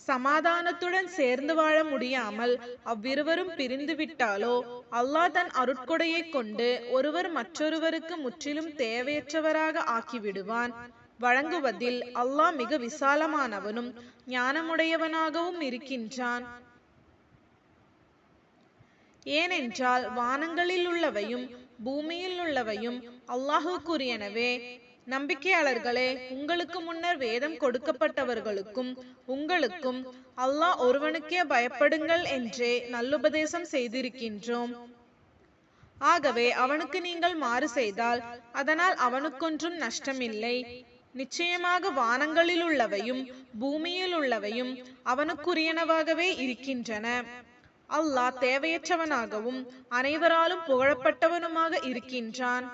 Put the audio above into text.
சமாதானத்துடன் சேர்ந்து வாழ முடியாமல் அவ்விருவரும் பிரிந்து விட்டாலோ அல்லாஹ் தன் அருட்கொடையை கொண்டு ஒருவர் மற்றொருவருக்கு முற்றிலும் தேவையற்றவராக ஆக்கிவிடுவான். வழங்குவதில் அல்லாஹ் மிக விசாலமானவனும் ஞானமுடையவனாகவும் இருக்கின்றான். ஏனென்றால் வானங்களில் உள்ளவையும் பூமியில் உள்ளவையும் அல்லாஹுக்குரியனவே. நம்பிக்கையாளர்களே, உங்களுக்கு முன்னர் வேதம் கொடுக்கப்பட்டவர்களுக்கும் உங்களுக்கும் அல்லாஹ் ஒருவனுக்கே பயப்படுங்கள் என்றே நல்லுபதேசம் செய்திருக்கின்றோம். ஆகவே அவனுக்கு நீங்கள் மாறு செய்தால் அதனால் அவனுக்கொன்றும் நஷ்டமில்லை. நிச்சயமாக வானங்களில் உள்ளவையும் பூமியில் உள்ளவையும் அவனுக்குரியனவாகவே இருக்கின்றன. அல்லாஹ் தேவையற்றவனாகவும் அனைவராலும் புகழப்பட்டவனுமாக இருக்கின்றான்.